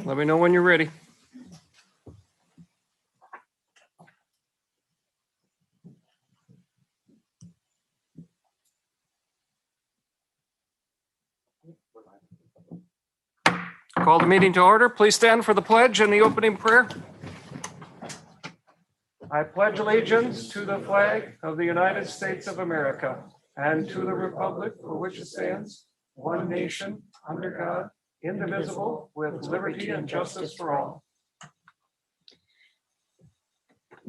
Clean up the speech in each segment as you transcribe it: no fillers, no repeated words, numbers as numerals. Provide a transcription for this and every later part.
Let me know when you're ready. Call the meeting to order. Please stand for the pledge and the opening prayer. I pledge allegiance to the flag of the United States of America and to the republic for which it stands, one nation, under God, indivisible, with liberty and justice for all.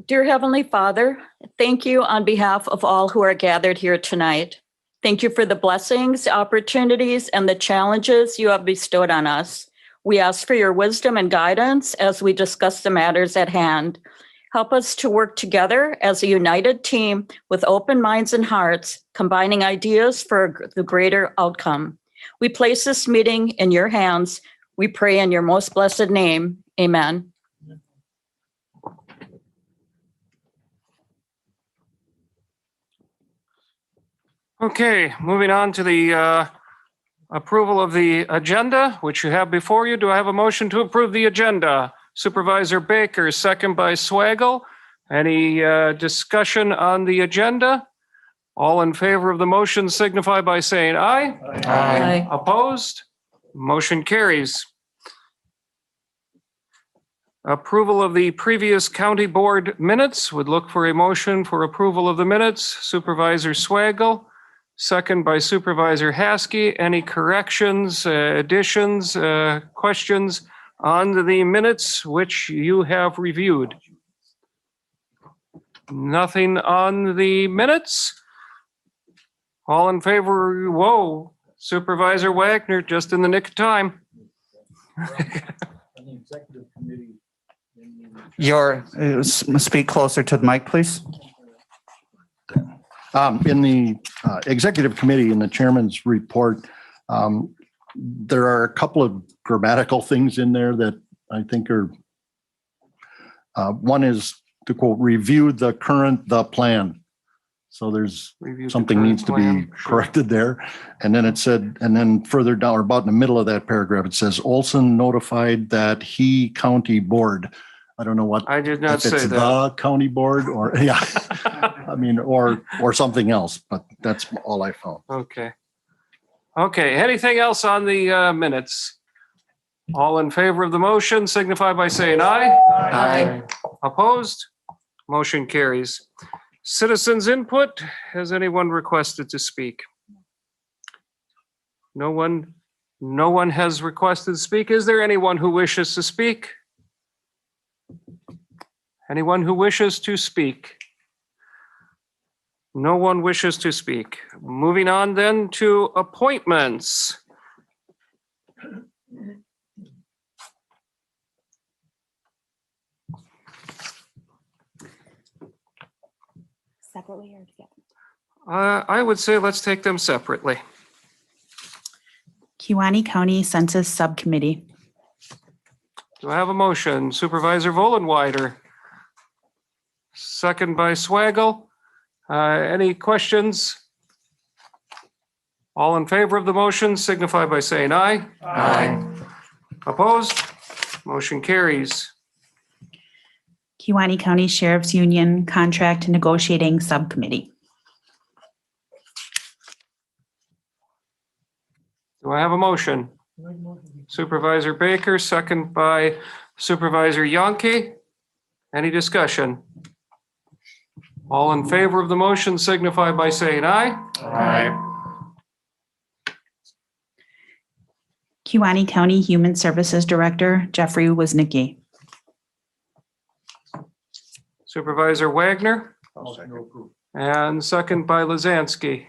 Dear Heavenly Father, thank you on behalf of all who are gathered here tonight. Thank you for the blessings, opportunities, and the challenges you have bestowed on us. We ask for your wisdom and guidance as we discuss the matters at hand. Help us to work together as a united team with open minds and hearts, combining ideas for the greater outcome. We place this meeting in your hands. We pray in your most blessed name. Amen. Okay, moving on to the approval of the agenda, which you have before you. Do I have a motion to approve the agenda? Supervisor Baker, second by Swagel. Any discussion on the agenda? All in favor of the motion signify by saying aye. Aye. Opposed? Motion carries. Approval of the previous county board minutes. Would look for a motion for approval of the minutes. Supervisor Swagel, second by Supervisor Haskey. Any corrections, additions, questions on the minutes which you have reviewed? Nothing on the minutes? All in favor? Whoa, Supervisor Wagner, just in the nick of time. Speak closer to the mic, please. In the executive committee, in the chairman's report, there are a couple of grammatical things in there that I think are, one is to quote, review the plan. So there's something needs to be corrected there. And then it said, and then further down, or about in the middle of that paragraph, it says Olson notified that he county board. I don't know what. I did not say that. The county board or, yeah, I mean, or something else, but that's all I found. Okay. Okay, anything else on the minutes? All in favor of the motion signify by saying aye. Aye. Opposed? Motion carries. Citizens input. Has anyone requested to speak? No one has requested to speak. Is there anyone who wishes to speak? Anyone who wishes to speak? No one wishes to speak. Moving on then to appointments. Separately or together? I would say let's take them separately. Kewaunee County Census Subcommittee. Do I have a motion? Supervisor Vollenweider. Second by Swagel. Any questions? All in favor of the motion signify by saying aye. Aye. Opposed? Motion carries. Kewaunee County Sheriff's Union Contract Negotiating Subcommittee. Do I have a motion? Supervisor Baker, second by Supervisor Yonke. Any discussion? All in favor of the motion signify by saying aye. Aye. Kewaunee County Human Services Director Jeffrey Woznicki. Supervisor Wagner. And second by Lazansky.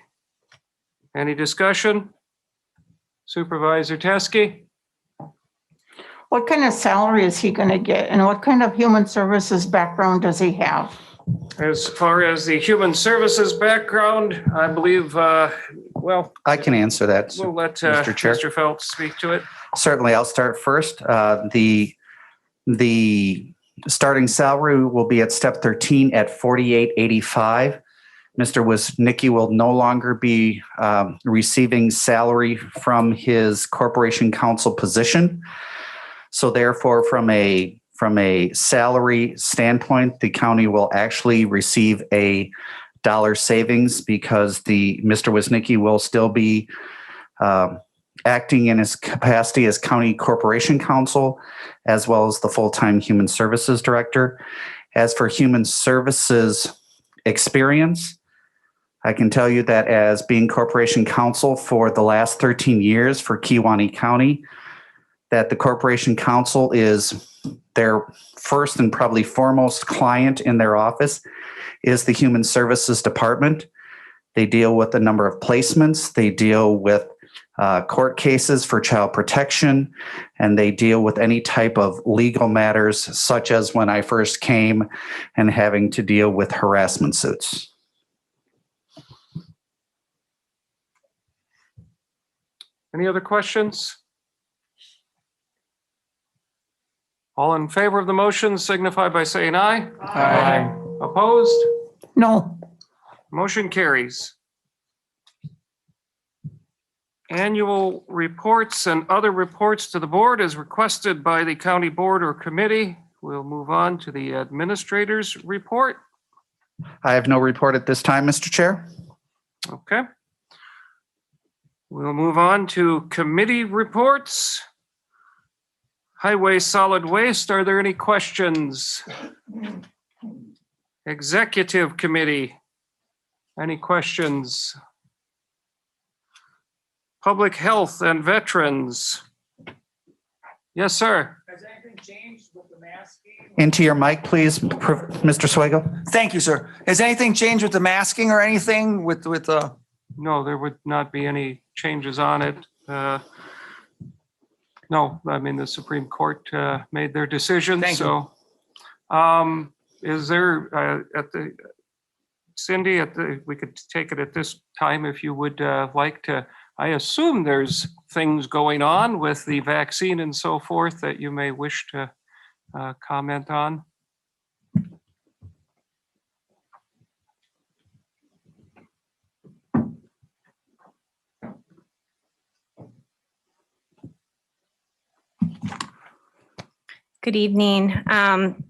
Any discussion? Supervisor Teske. What kind of salary is he going to get and what kind of human services background does he have? As far as the human services background, I believe, well, I can answer that, we'll let Mr. Chair. Mr. Phelps speak to it. Certainly, I'll start first. The starting salary will be at step 13 at $48.85. Mr. Woznicki will no longer be receiving salary from his corporation counsel position. So therefore, from a salary standpoint, the county will actually receive a dollar savings because Mr. Wisnicki will still be acting in his capacity as county corporation counsel, as well as the full-time human services director. As for human services experience, I can tell you that as being corporation counsel for the last 13 years for Kewaunee County, that the corporation counsel is their first and probably foremost client in their office is the human services department. They deal with a number of placements. They deal with court cases for child protection, and they deal with any type of legal matters, such as when I first came and having to deal with harassment suits. Any other questions? All in favor of the motion signify by saying aye. Aye. Opposed? No. Motion carries. Annual reports and other reports to the board as requested by the county board or committee. We'll move on to the administrator's report. I have no report at this time, Mr. Chair. Okay. We'll move on to committee reports. Highway Solid Waste, are there any questions? Executive Committee, any questions? Public Health and Veterans. Yes, sir. Has anything changed with the masking? Into your mic, please, Mr. Swagel. Thank you, sir. Has anything changed with the masking or anything with the? No, there would not be any changes on it. No, I mean, the Supreme Court made their decision. Thank you. So is there Cindy, we could take it at this time if you would like to. I assume there's things going on with the vaccine and so forth that you may wish to comment on. Good evening.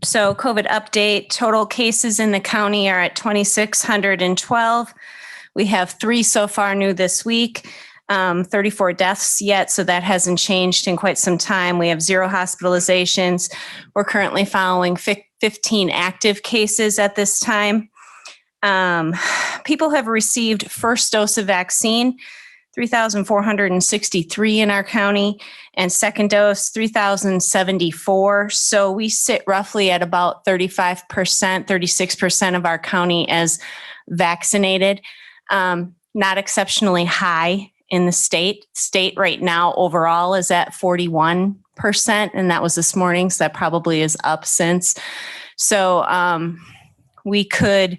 So COVID update, total cases in the county are at 2,612. We have 3 so far new this week, 34 deaths yet, so that hasn't changed in quite some time. We have 0 hospitalizations. We're currently following 15 active cases at this time. People have received first dose of vaccine, 3,463 in our county, and second dose, 3,074. So we sit roughly at about 35%, 36% of our county as vaccinated. Not exceptionally high in the state. State right now overall is at 41%, and that was this morning, so that probably is up since. So we could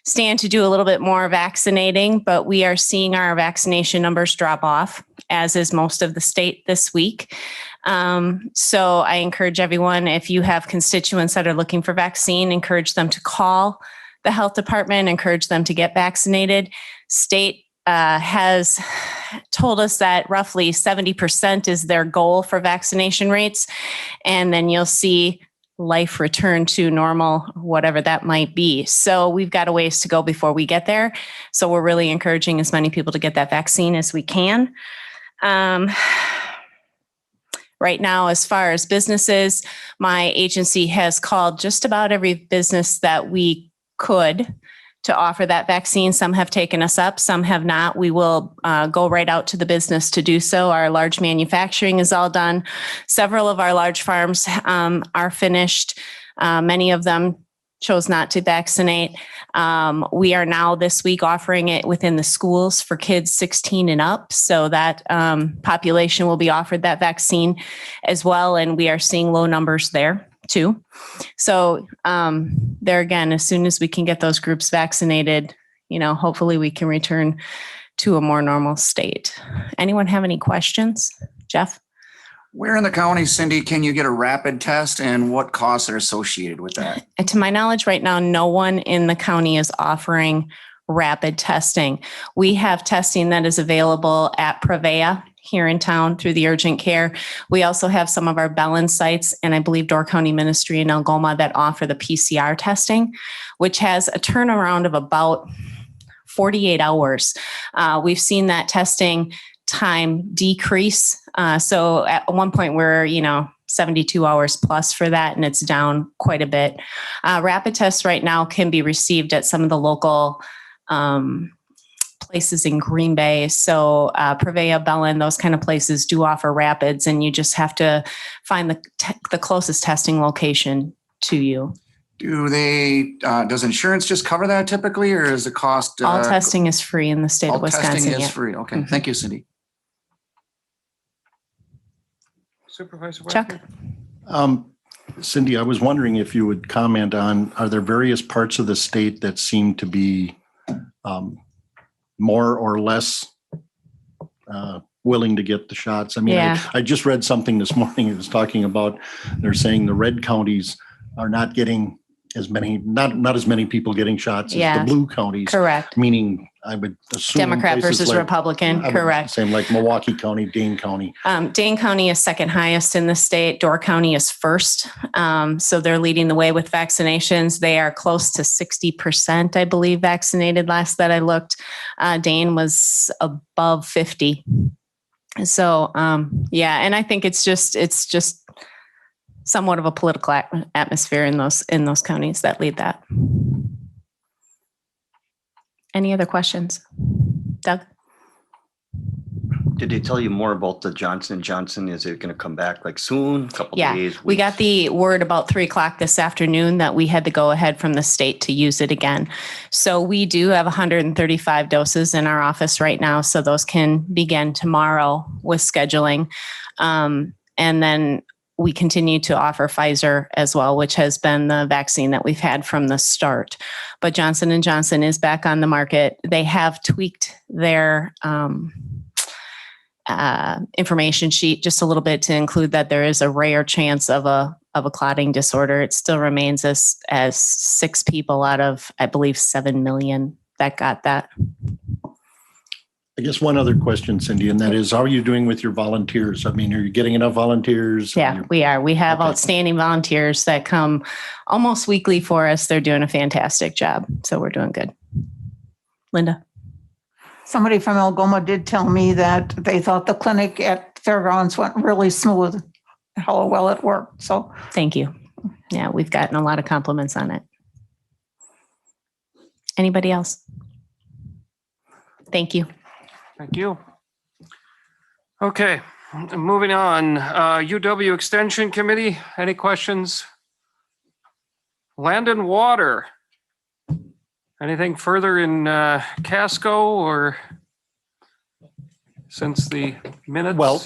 stand to do a little bit more vaccinating, but we are seeing our vaccination numbers drop off, as is most of the state this week. So I encourage everyone, if you have constituents that are looking for vaccine, encourage them to call the health department, encourage them to get vaccinated. State has told us that roughly 70% is their goal for vaccination rates. And then you'll see life return to normal, whatever that might be. So we've got a ways to go before we get there. So we're really encouraging as many people to get that vaccine as we can. Right now, as far as businesses, my agency has called just about every business that we could to offer that vaccine. Some have taken us up, some have not. We will go right out to the business to do so. Our large manufacturing is all done. Several of our large farms are finished. Many of them chose not to vaccinate. We are now this week offering it within the schools for kids 16 and up. So that population will be offered that vaccine as well. And we are seeing low numbers there too. So there again, as soon as we can get those groups vaccinated, hopefully we can return to a more normal state. Anyone have any questions? Jeff? Where in the county, Cindy, can you get a rapid test and what costs are associated with that? And to my knowledge right now, no one in the county is offering rapid testing. We have testing that is available at Prevea here in town through the urgent care. We also have some of our Bellin sites and I believe Door County Ministry in Algoma that offer the PCR testing, which has a turnaround of about 48 hours. We've seen that testing time decrease. So at one point we're, 72 hours plus for that, and it's down quite a bit. Rapid tests right now can be received at some of the local places in Green Bay. So Prevea, Bellin, those kind of places do offer rapids, and you just have to find the closest testing location to you. Does insurance just cover that typically, or is the cost? All testing is free in the state of Wisconsin. All testing is yet. free. Okay. Mhm. Thank you, Cindy. Supervisor Chuck? Wagner? Cindy, I was wondering if you would comment on, are there various parts of the state that seem to be more or less willing to get the shots? I mean, Yeah. I just read something this morning. It was talking about, they're saying the red counties are not getting as many, not as many people getting shots as Yeah. the blue counties. Correct. Meaning, I would assume Democrat places versus like- Republican. I would Correct. Same like Milwaukee County, Dane County. Dane County is second highest in the state. Door County is first. So they're leading the way with vaccinations. They are close to 60%, I believe, vaccinated last that I looked. Dane was above 50. So, and I think it's just somewhat of a political atmosphere in those counties that lead that. Any other questions? Doug? Did they tell you more about the Johnson & Johnson? Is it going to come back like soon? Couple Yeah, days? we got weeks? the word about 3:00 this afternoon that we had to go ahead from the state to use it again. So we do have 135 doses in our office right now. So those can begin tomorrow with scheduling. And then we continue to offer Pfizer as well, which has been the vaccine that we've had from the start. But Johnson & Johnson is back on the market. They have tweaked their information sheet just a little bit to include that there is a rare chance of a clotting disorder. It still remains as 6 people out of, I believe, 7 million that got that. I guess one other question, Cindy, and that is, how are you doing with your volunteers? I mean, are you getting enough volunteers? Yeah, we are. We have Okay. outstanding volunteers that come almost weekly for us. They're doing a fantastic job. So we're doing good. Linda? Somebody from Algoma did tell me that they thought the clinic at Fairgrounds went really smooth, how well it worked. So Thank you. Yeah, we've gotten a lot of compliments on it. Anybody else? Thank you. Thank you. Okay, moving on. UW Extension Committee, any questions? Land and Water. Anything further in Casco or since the minutes? Well,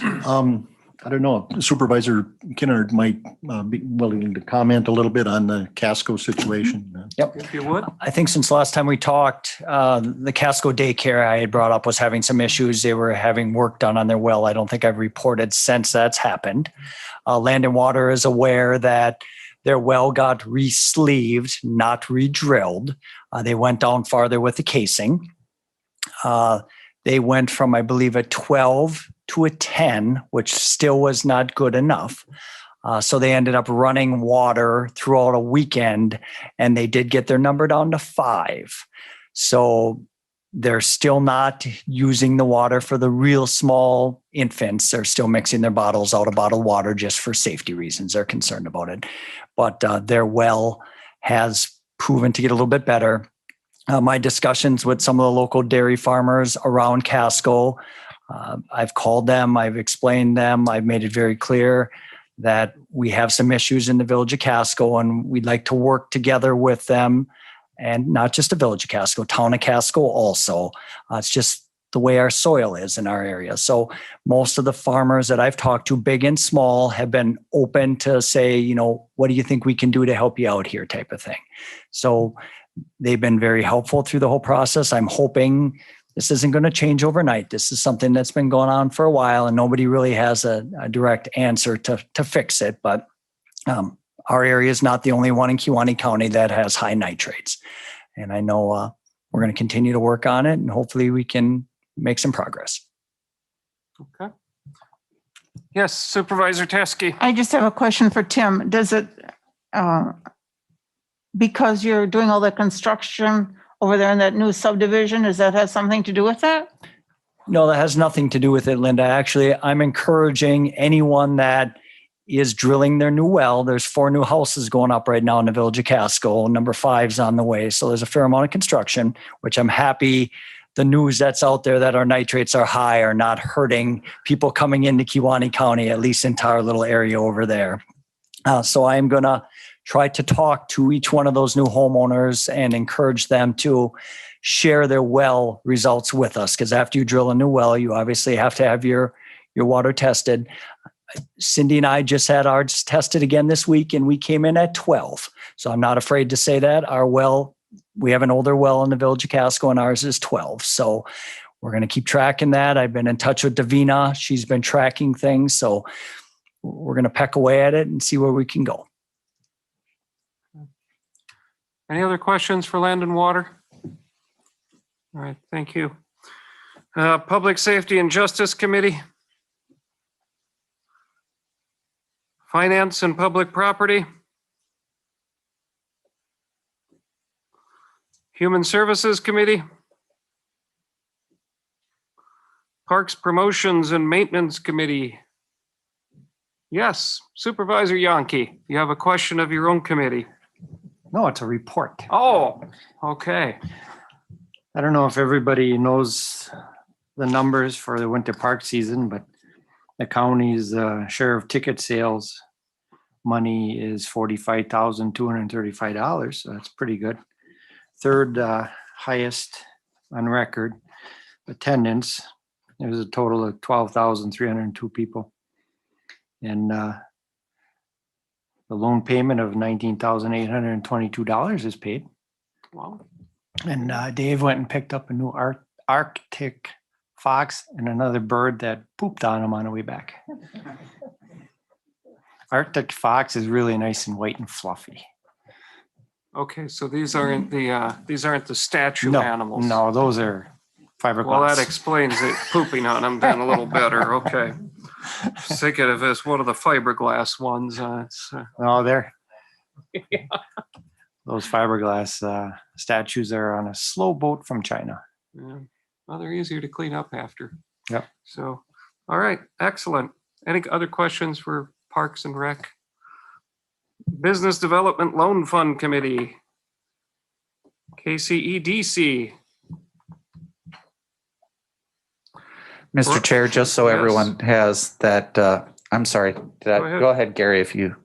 I don't know. Supervisor Kinnard might be willing to comment a little bit on the Casco situation. If you would. I think since last time we talked, the Casco daycare I had brought up was having some issues. They were having work done on their well. I don't think I've reported since that's happened. Land and Water is aware that their well got re-sleeved, not re-drilled. They went down farther with the casing. They went from, I believe, a 12 to a 10, which still was not good enough. So they ended up running water throughout a weekend, and they did get their number down to 5. So they're still not using the water for the real small infants. They're still mixing their bottles out of bottled water just for safety reasons. They're concerned about it. But their well has proven to get a little bit better. My discussions with some of the local dairy farmers around Casco, I've called them, I've explained them, I've made it very clear that we have some issues in the village of Casco and we'd like to work together with them, and not just the village of Casco, town of Casco also. It's just the way our soil is in our area. So most of the farmers that I've talked to, big and small, have been open to say, what do you think we can do to help you out here type of thing. So they've been very helpful through the whole process. I'm hoping this isn't going to change overnight. This is something that's been going on for a while and nobody really has a direct answer to fix it. But our area is not the only one in Kewaunee County that has high nitrates. And I know we're going to continue to work on it and hopefully we can make some progress. Okay. Yes, Supervisor Teske. I just have a question for Tim. Does it, because you're doing all the construction over there in that new subdivision, does that have something to do with that? No, that has nothing to do with it, Linda. Actually, I'm encouraging anyone that is drilling their new well. There's 4 new houses going up right now in the village of Casco. Number 5's on the way. So there's a fair amount of construction, which I'm happy the news that's out there that our nitrates are high are not hurting people coming into Kewaunee County, at least into our little area over there. So I'm going to try to talk to each one of those new homeowners and encourage them to share their well results with us. Because after you drill a new well, you obviously have to have your water tested. Cindy and I just had ours tested again this week, and we came in at 12. So I'm not afraid to say that. Our well, we have an older well in the village of Casco, and ours is 12. So we're going to keep tracking that. I've been in touch with Davina. She's been tracking things. So we're going to peck away at it and see where we can go. Any other questions for Land and Water? All right, thank you. Public Safety and Justice Committee. Finance and Public Property. Human Services Committee. Parks Promotions and Maintenance Committee. Yes, Supervisor Yankee, you have a question of your own committee. No, it's a report. Oh, okay. I don't know if everybody knows the numbers for the winter park season, but the county's share of ticket sales money is $45,235. So that's pretty good. Third highest on record. Attendance, it was a total of 12,302 people. And the loan payment of $19,822 is paid. Wow. And Dave went and picked up a new Arctic fox and another bird that pooped on him on the way back. Arctic fox is really nice and white and fluffy. Okay, so these aren't the statue No, animals. no, those are fiberglass. Well, that explains it pooping on them then a little better. Okay. Thinking of this, one of the fiberglass ones. No, they're those fiberglass statues are on a slow boat from China. Yeah. Well, they're easier to clean up after. Yep. So, all right, excellent. Any other questions for Parks and Rec? Business Development Loan Fund Committee. KCEDC. Mr. Chair, just so Yes. everyone has that, I'm sorry, go ahead, Gary, if you,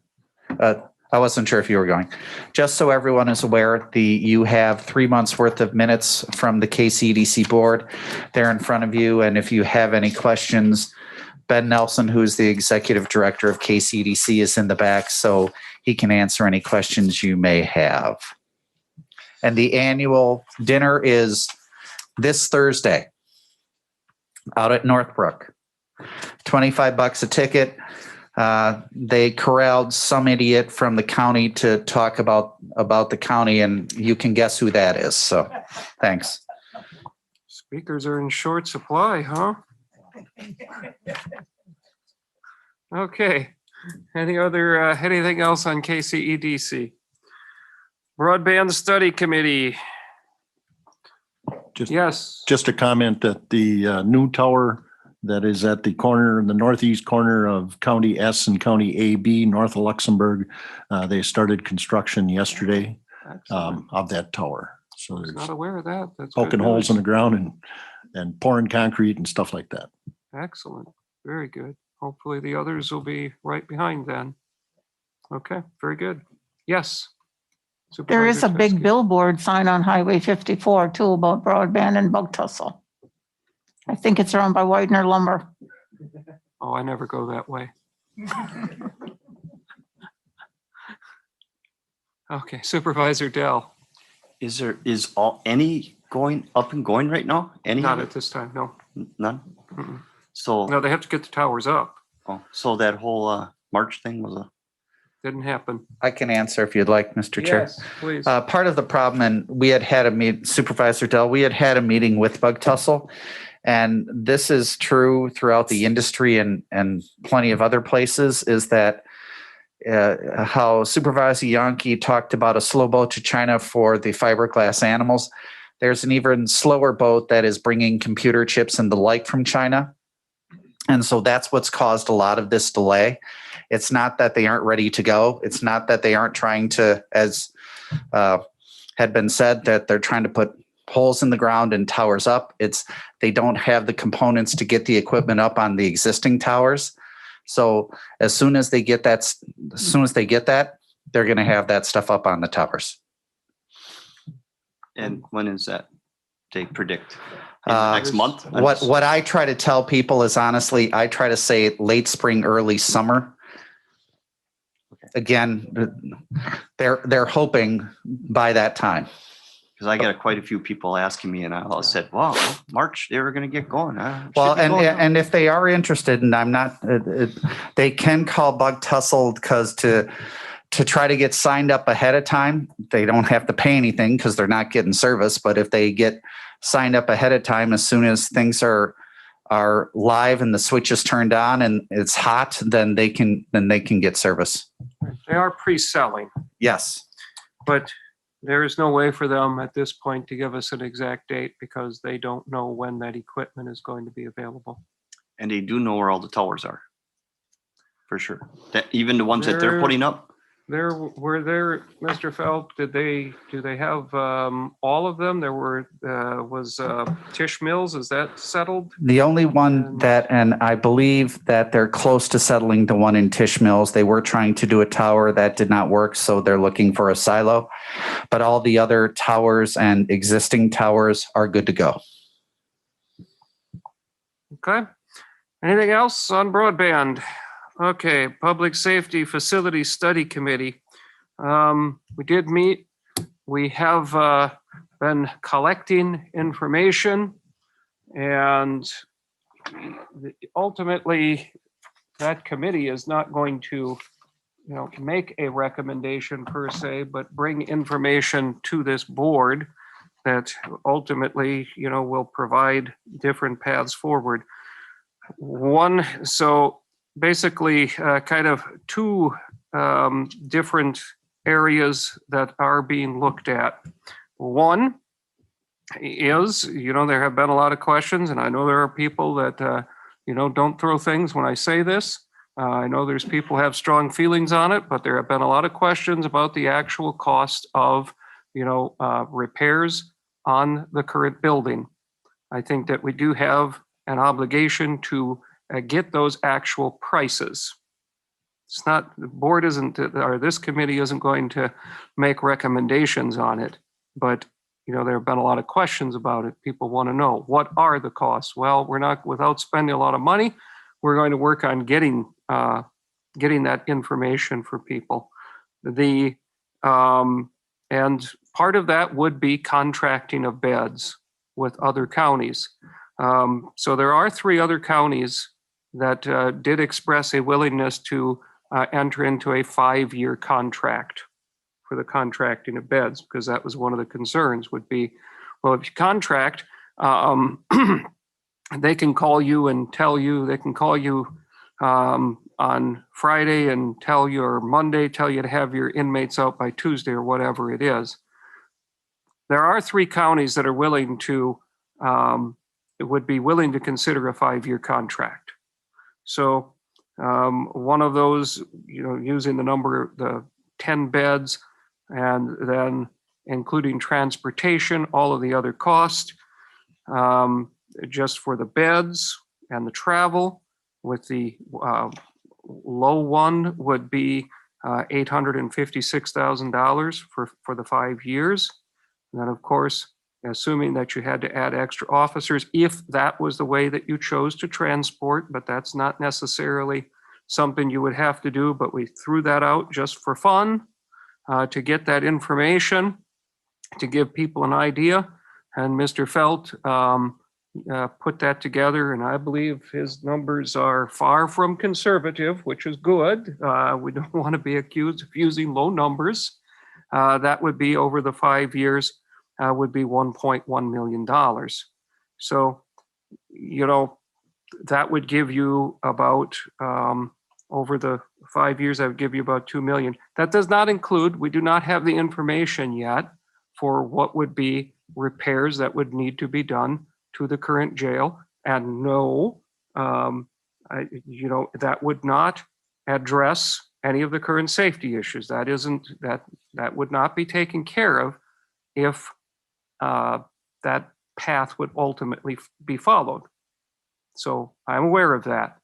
I wasn't sure if you were going. Just so everyone is aware, you have 3 months worth of minutes from the KCDC board. They're in front of you. And if you have any questions, Ben Nelson, who's the executive director of KCDC, is in the back, so he can answer any questions you may have. And the annual dinner is this Thursday out at Northbrook. $25 a ticket. They corralled some idiot from the county to talk about the county, and you can guess who that is. So thanks. Speakers are in short supply, huh? Okay. Anything else on KCEDC? Broadband Study Committee. Yes. Just a comment that the new tower that is at the northeast corner of County S and County AB, north of Luxembourg, they started construction yesterday of that tower. So I was there's not aware of that. That's good poking holes in news. the ground and pouring concrete and stuff like that. Excellent. Very good. Hopefully the others will be right behind then. Okay, very good. Yes. There is a Supervisor big Teske. billboard sign on Highway 54 too about broadband and bug tussle. I think it's around by Widener Lumber. Oh, I never go that way. Okay, Supervisor Dell. Is any going up and going right now? Any? Not at this time, no. None? Mm-mm. So, No, they have to get the towers up. so that whole March thing was Didn't happen. I can answer if you'd like, Mr. Chair. Yes, please. Part of the problem, and we had a meet, Supervisor Dell, we had a meeting with Bug Tussle, and this is true throughout the industry and plenty of other places, is that how Supervisor Yankee talked about a slow boat to China for the fiberglass animals. There's an even slower boat that is bringing computer chips and the like from China. And so that's what's caused a lot of this delay. It's not that they aren't ready to go. It's not that they aren't trying to, as had been said, that they're trying to put holes in the ground and towers up. It's they don't have the components to get the equipment up on the existing towers. So as soon as they get that, they're going to have that stuff up on the towers. And when is that? They predict in the next month? What I try to tell people is, honestly, I try to say late spring, early summer. Again, they're hoping by that time. Because I got quite a few people asking me, and I all said, "Wow, March they were going to get going." Well, and if they are interested, and I'm not, they can call Bug Tussle because to try to get signed up ahead of time. They don't have to pay anything because they're not getting service. But if they get signed up ahead of time, as soon as things are live and the switch is turned on and it's hot, then they can get service. They are pre-selling. Yes. But there is no way for them at this point to give us an exact date because they don't know when that equipment is going to be available. And they do know where all the towers are, for sure. That even the ones that they're putting up. Mr. Felt, do they have all of them? There was Tish Mills. Is that settled? The only one and I believe that they're close to settling the one in Tish Mills. They were trying to do a tower that did not work, so they're looking for a silo. But all the other towers and existing towers are good to go. Okay. Anything else on broadband? Okay, Public Safety Facility Study Committee. We did meet. We have been collecting information, and ultimately that committee is not going to, make a recommendation per se, but bring information to this board that ultimately, will provide different paths forward. Basically, kind of two different areas that are being looked at. One is, there have been a lot of questions, and I know there are people that, don't throw things when I say this. I know there's people who have strong feelings on it, but there have been a lot of questions about the actual cost of, repairs on the current building. I think that we do have an obligation to get those actual prices. It's not, the board isn't, or this committee isn't going to make recommendations on it, but there have been a lot of questions about it. People want to know, what are the costs? Well, we're not, without spending a lot of money, we're going to work on getting that information for people. And part of that would be contracting of beds with other counties. So there are 3 other counties that did express a willingness to enter into a 5-year contract for the contracting of beds, because that was one of the concerns would be, well, if you contract, they can call you and tell you, they can call you on Friday and tell you, or Monday, tell you to have your inmates out by Tuesday or whatever it is. There are 3 counties that are willing to, would be willing to consider a 5-year contract. So one of those, using the number, the 10 beds, and then including transportation, all of the other costs, just for the beds and the travel, with the low one would be $856,000 for the 5 years. And then, of course, assuming that you had to add extra officers, if that was the way that you chose to transport, but that's not necessarily something you would have to do, but we threw that out just for fun, to get that information, to give people an idea. And Mr. Felt put that together, and I believe his numbers are far from conservative, which is good. We don't want to be accused of using low numbers. That would be over the 5 years, would be $1.1 million. So, that would give you about, over the 5 years, that would give you about 2 million. That does not include, we do not have the information yet for what would be repairs that would need to be done to the current jail. And no, that would not address any of the current safety issues. That would not be taken care of if that path would ultimately be followed. So I'm aware of that,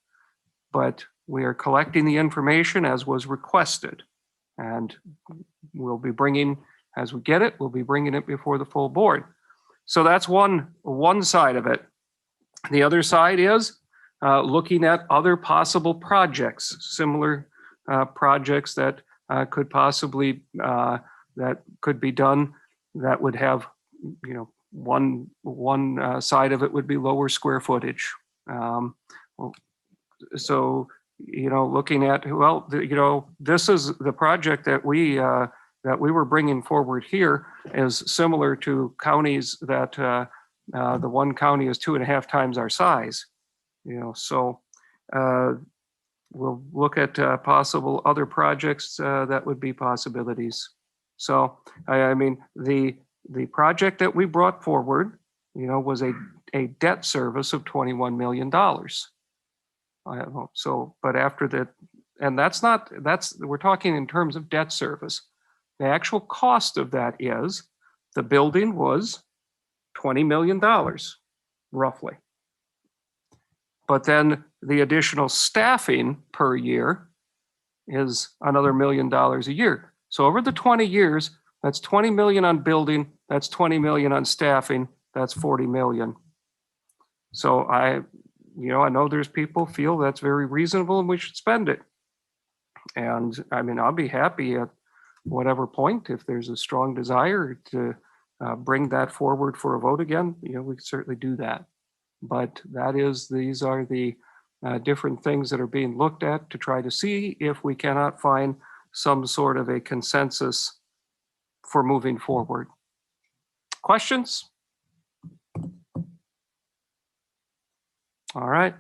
but we are collecting the information as was requested, and we'll be bringing, as we get it, we'll be bringing it before the full board. So that's one side of it. The other side is looking at other possible projects, similar projects that could possibly, that could be done, that would have, one side of it would be lower square footage. So, looking at, this is the project that we were bringing forward here is similar to counties that the one county is 2.5 times our size. So we'll look at possible other projects that would be possibilities. So I mean, the project that we brought forward, was a debt service of $21 million. So, but after that, and we're talking in terms of debt service. The actual cost of that is the building was $20 million, roughly. But then the additional staffing per year is another $1 million a year. So over the 20 years, that's 20 million on building, that's 20 million on staffing, that's 40 million. So I know there's people feel that's very reasonable and we should spend it. And I mean, I'll be happy at whatever point, if there's a strong desire to bring that forward for a vote again, we can certainly do that. But these are the different things that are being looked at to try to see if we cannot find some sort of a consensus for moving forward. Questions? All right.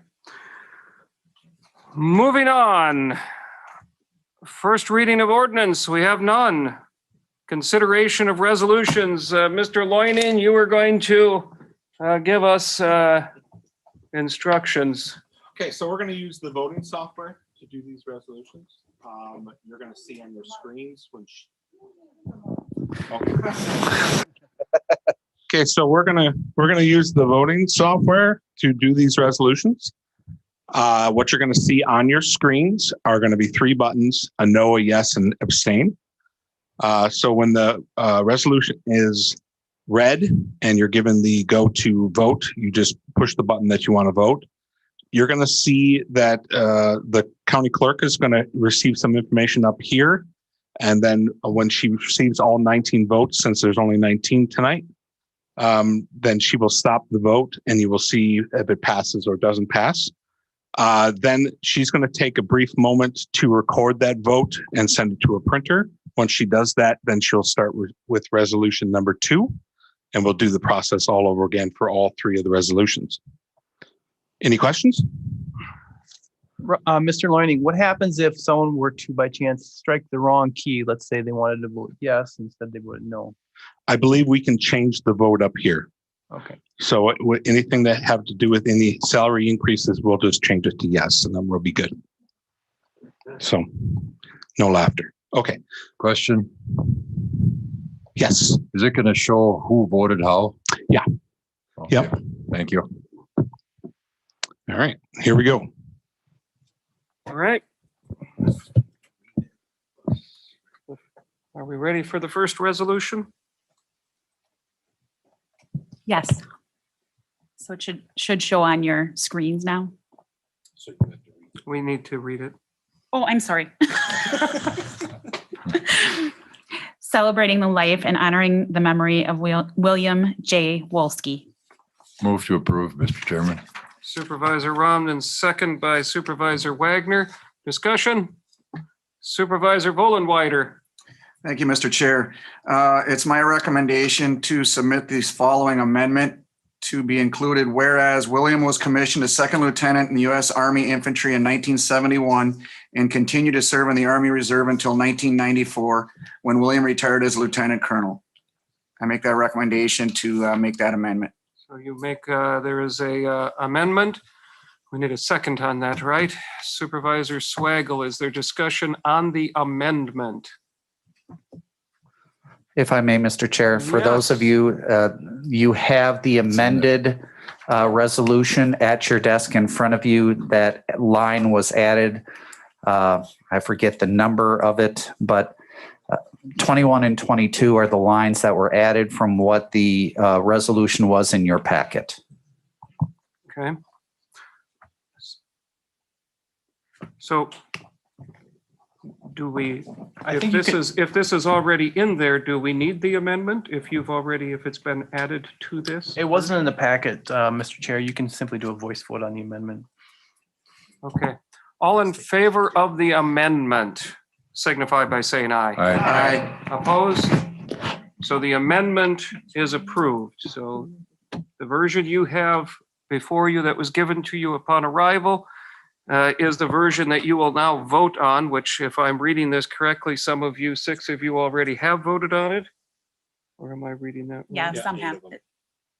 Moving on. First reading of ordinance, we have none. Consideration of resolutions. Mr. Loinin, you were going to give us instructions. Okay, so we're going to use the voting software to do these resolutions. You're going to see on your screens which. Okay, so we're gonna use the voting software to do these resolutions. What you're going to see on your screens are going to be 3 buttons: a no, a yes, and abstain. So when the resolution is red and you're given the go to vote, you just push the button that you want to vote. You're going to see that the county clerk is going to receive some information up here. And then when she receives all 19 votes, since there's only 19 tonight, then she will stop the vote and you will see if it passes or doesn't pass. Then she's going to take a brief moment to record that vote and send it to a printer. Once she does that, then she'll start with resolution number 2, and we'll do the process all over again for all 3 of the resolutions. Any questions? Mr. Loining, what happens if someone were to by chance strike the wrong key? Let's say they wanted to vote yes, instead they voted no. I believe we can change the vote up here. Okay. So anything that have to do with any salary increases, we'll just change it to yes, and then we'll be good. So no laughter. Okay. Question. Yes. Is it going to show who voted how? Yeah. Okay. Yep. Thank you. All right, here we go. All right. Are we ready for the first resolution? Yes. So it should show on your screens now. We need to read it. Oh, I'm sorry. Celebrating the life and honoring the memory of William J. Wolski. Move to approve, Mr. Chairman. Supervisor Romnan, second by Supervisor Wagner. Discussion? Supervisor Vollenweider. Thank you, Mr. Chair. It's my recommendation to submit this following amendment to be included, whereas William was commissioned as second lieutenant in the U.S. Army Infantry in 1971 and continued to serve in the Army Reserve until 1994, when William retired as lieutenant colonel. I make that recommendation to make that amendment. So you make, there is a amendment. We need a second on that, right? Supervisor Swagel, is there discussion on the amendment? If I may, Mr. Chair, for those of you, you have the amended resolution at your desk in front of you. That line was added. I forget the number of it, but 21 and 22 are the lines that were added from what the resolution was in your packet. Okay. So do we, if this is already in there, do we need the amendment? If it's been added to this? It wasn't in the packet, Mr. Chair. You can simply do a voice vote on the amendment. Okay. All in favor of the amendment, signify by saying aye. Aye. Opposed? So the amendment is approved. So the version you have before you that was given to you upon arrival is the version that you will now vote on, which, if I'm reading this correctly, some of you, 6 of you already have voted on it? Or am I reading that wrong? Yeah, some have.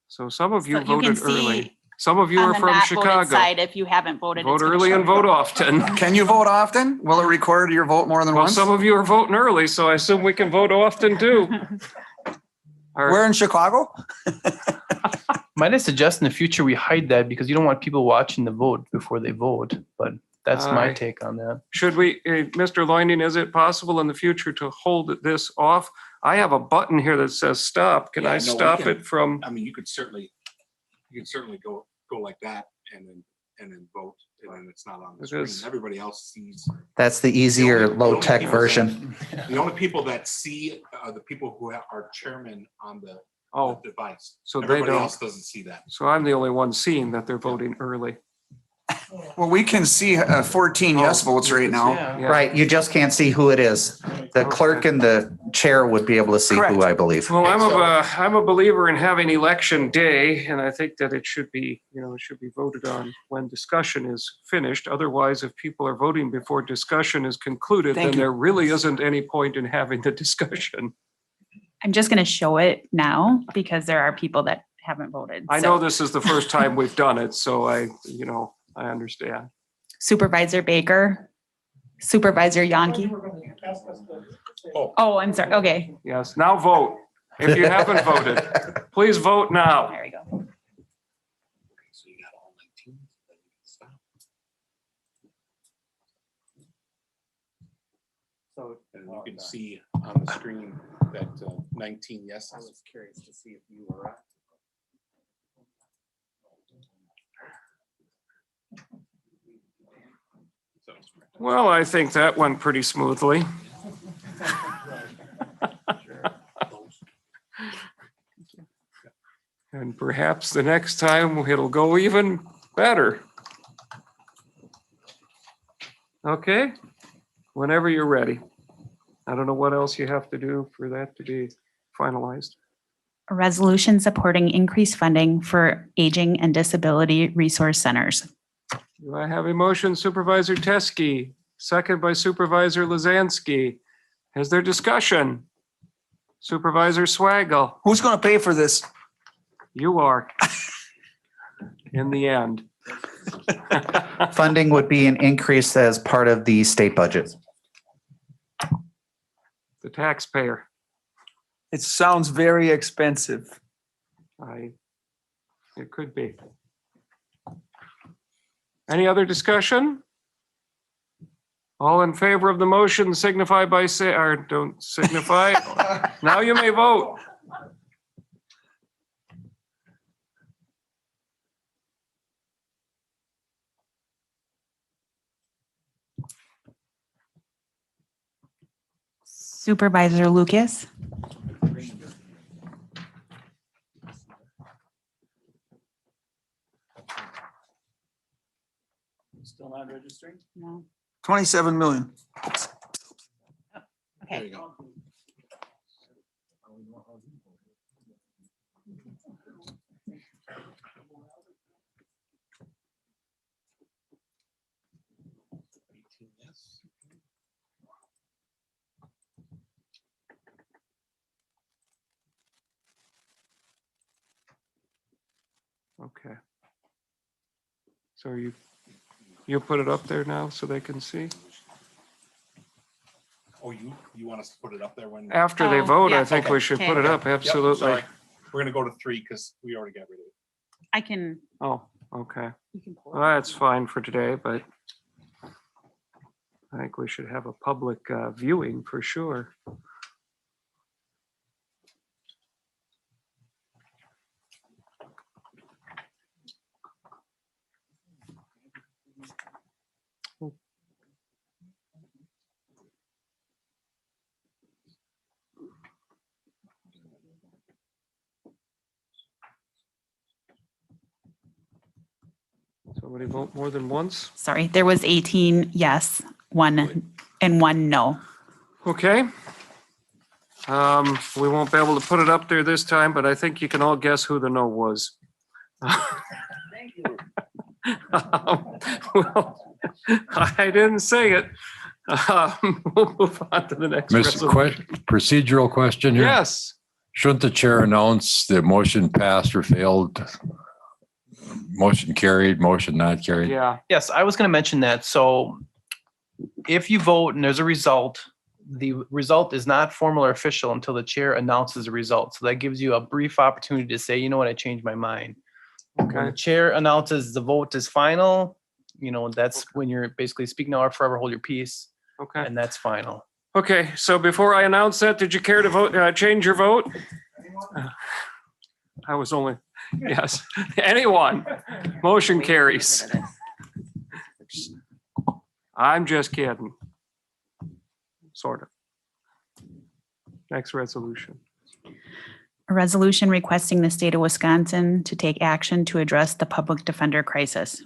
So some of you So you can voted early. see Some of you on are the from not voted Chicago. side, if you haven't voted. Vote it's gonna early show and you. vote often. Can you vote often? Will it record your vote more than Well, once? some of you are voting early, so I assume we can vote often too. We're in Chicago? Might I suggest in the future we hide that because you don't want people watching the vote before they vote, but that's my Aye. take on that. Should we, Mr. Loining, is it possible in the future to hold this off? I have a button here that says stop. Can I stop it from? I mean, you could certainly go like that and then vote, and then it's not on the screen. Because- Everybody else sees. That's the easier, low-tech version. The only people that see are the people who are chairman on the device. So they Everybody don't. else doesn't see that. So I'm the only one seeing that they're voting early. Well, we can see 14 yes votes right now. Yeah. Right, you just can't see who it is. The clerk and the chair would be able to see who, I believe. Well, I'm a believer in having election day, and I think that it should be voted on when discussion is finished. Otherwise, if people are voting before discussion is concluded, Thank then you. there really isn't any point in having the discussion. I'm just going to show it now because there are people that haven't voted. I So know this is the first time we've done it, so I understand. Supervisor Baker, Supervisor Yonke. Oh, I'm sorry. Okay. Yes, now vote. If you haven't voted, please vote now. There we go. So you got all 19. Then you can stop. And you can see on the screen that 19 yeses. I was curious to see if you were right. Well, I think that went pretty smoothly. And perhaps the next time it'll go even better. Okay, whenever you're ready. I don't know what else you have to do for that to be finalized. A resolution supporting increased funding for aging and disability resource centers. Do I have a motion, Supervisor Teske, second by Supervisor Lazansky? Is there discussion? Supervisor Swagel, Who's going to pay for this? you are. In the end. Funding would be an increase as part of the state budget. The taxpayer. It sounds very expensive. It could be. Any other discussion? All in favor of the motion signify by say, or don't signify. Now you may vote. Supervisor Lucas, No. 27 million. Okay. Okay. So you put it up there now so they can see? Oh, you want us to put it up there when? After they Oh, vote, yeah. I think we Okay. should Okay. put it up, Yep, absolutely. sorry. We're gonna go to 3 because we already got rid of it. I can. Oh, okay. You can pull it. Well, that's fine for today, but I think we should have a public viewing for sure. Somebody vote more than once? Sorry, there was 18 yes, 1 and 1 no. Okay. We won't be able to put it up there this time, but I think you can all guess who the no was. Thank you. Well, I didn't say it. We'll move on to the next resolution. Procedural question here. Yes. Shouldn't the chair announce the motion passed or failed? Motion carried, motion not carried? Yeah. Yes, I was going to mention that. So if you vote and there's a result, the result is not formal or official until the chair announces the result. So that gives you a brief opportunity to say, you know what, I changed my mind. When Okay. the chair announces the vote is final, that's when you're basically speak now or forever hold your peace. Okay. And that's final. Okay. So before I announce that, did you care to vote, change your vote? I was only, yes. Anyone? Motion carries. I'm just kidding. Sort of. Next resolution. A resolution requesting the state of Wisconsin to take action to address the public defender crisis.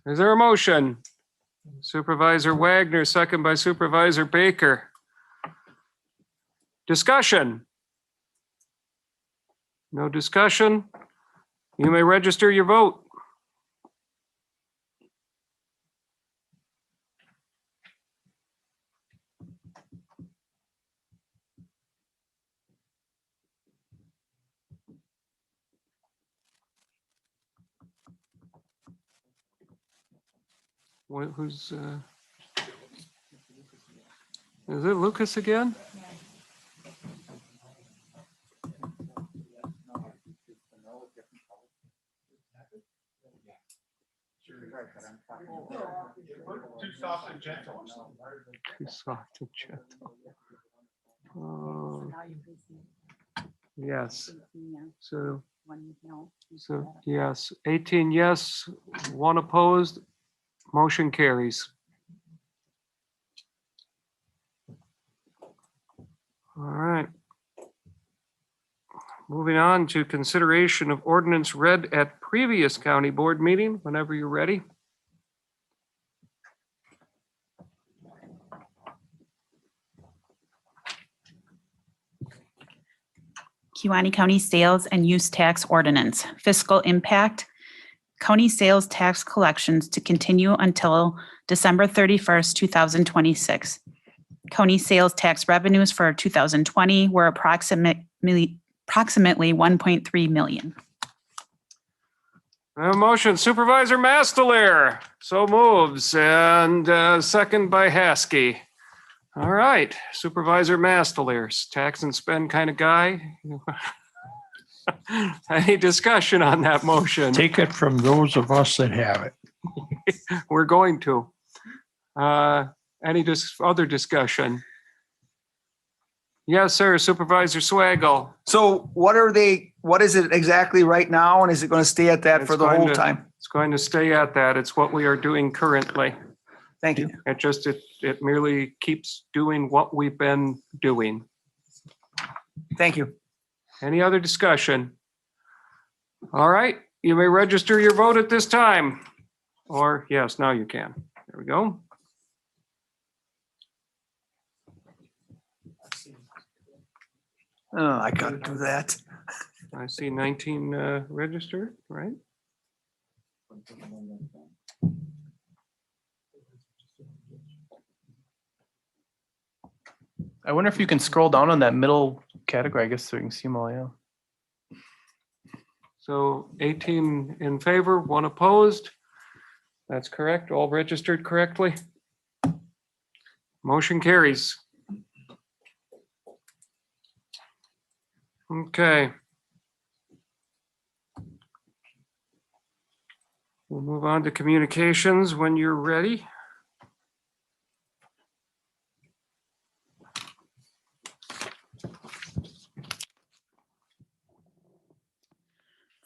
Is there a motion? Supervisor Wagner, second by Supervisor Baker. Discussion? No discussion? You may register your vote. Who's, is it Lucas again? Too soft and gentle. Too soft and gentle. Yes. So yes, 18 yes, 1 opposed, motion carries. All right. Moving on to consideration of ordinance read at previous county board meeting, whenever you're ready. Kewaunee County Sales and Use Tax Ordinance. Fiscal impact. County sales tax collections to continue until December 31st, 2026. County sales tax revenues for 2020 were approximately 1.3 million. A motion, Supervisor Mastelier, so moves, and second by Haskey. All right, Supervisor Mastelier, tax and spend kind of guy. Any discussion on that motion? Take it from those of us that have it. We're going to. Any other discussion? Yes, sir, Supervisor Swaggle. So what is it exactly right now? And is it going to stay at that for It's the going whole to- time? It's going to stay at that. It's what we are doing currently. Thank you. It merely keeps doing what we've been doing. Thank you. Any other discussion? All right, you may register your vote at this time. Or yes, now you can. There we go. Oh, I gotta do that. I see 19 registered, right? I wonder if you can scroll down on that middle category, I guess, so you can see them all, yeah. So 18 in favor, 1 opposed. That's correct. All registered correctly. Motion carries. Okay. We'll move on to communications when you're ready.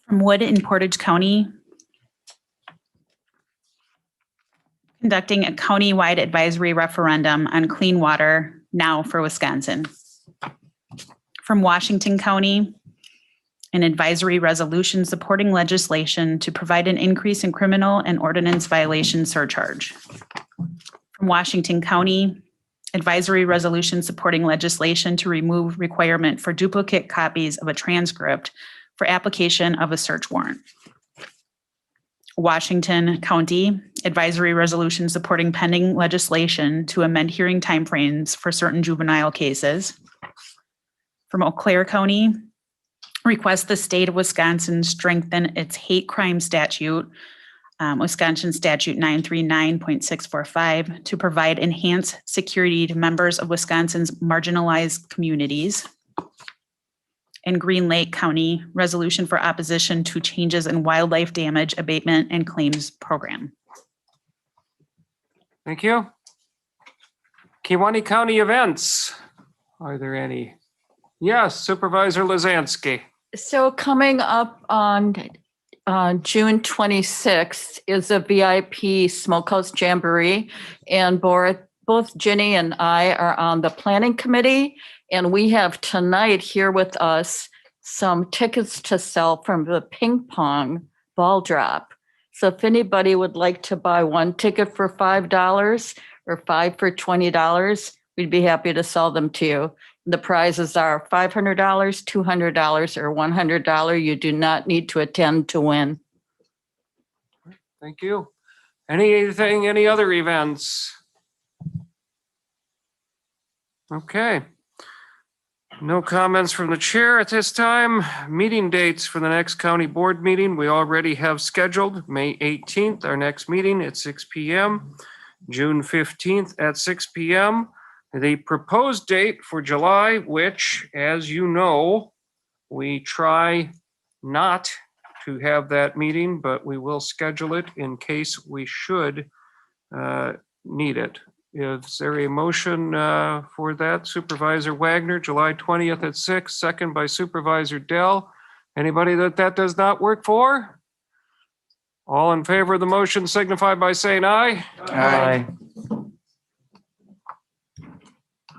From Wood in Portage County, conducting a county-wide advisory referendum on clean water now for Wisconsin. From Washington County, an advisory resolution supporting legislation to provide an increase in criminal and ordinance violation surcharge. From Washington County, advisory resolution supporting legislation to remove requirement for duplicate copies of a transcript for application of a search warrant. Washington County, advisory resolution supporting pending legislation to amend hearing timeframes for certain juvenile cases. From Eau Claire County, request the state of Wisconsin strengthen its hate crime statute, Wisconsin Statute 939.645, to provide enhanced security to members of Wisconsin's marginalized communities. In Green Lake County, resolution for opposition to changes in wildlife damage abatement and claims program. Thank you. Kewaunee County events. Are there any? Yes, Supervisor Lazansky. So coming up on June 26th is a VIP Smokehouse Jamboree, and both Ginny and I are on the planning committee, and we have tonight here with us some tickets to sell from the ping pong ball drop. So if anybody would like to buy one ticket for $5 or 5 for $20, we'd be happy to sell them to you. The prizes are $500, $200, or $100. You do not need to attend to win. Thank you. Any other events? Okay. No comments from the chair at this time. Meeting dates for the next county board meeting, we already have scheduled May 18th, our next meeting at 6 p.m., June 15th at 6 p.m. The proposed date for July, which, as you know, we try not to have that meeting, but we will schedule it in case we should need it. Is there a motion for that? Supervisor Wagner, July 20th at 6, second by Supervisor Dell. Anybody that does not work for? All in favor of the motion signify by saying aye. Aye.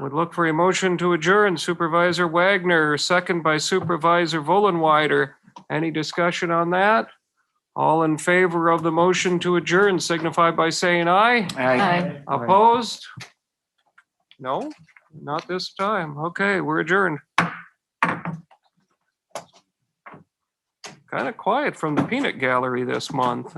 Would look for a motion to adjourn. Supervisor Wagner, second by Supervisor Vollenweider. Any discussion on that? All in favor of the motion to adjourn signify by saying aye. Aye. Opposed? No, not this time. Okay, we're adjourned. Kind of quiet from the peanut gallery this month.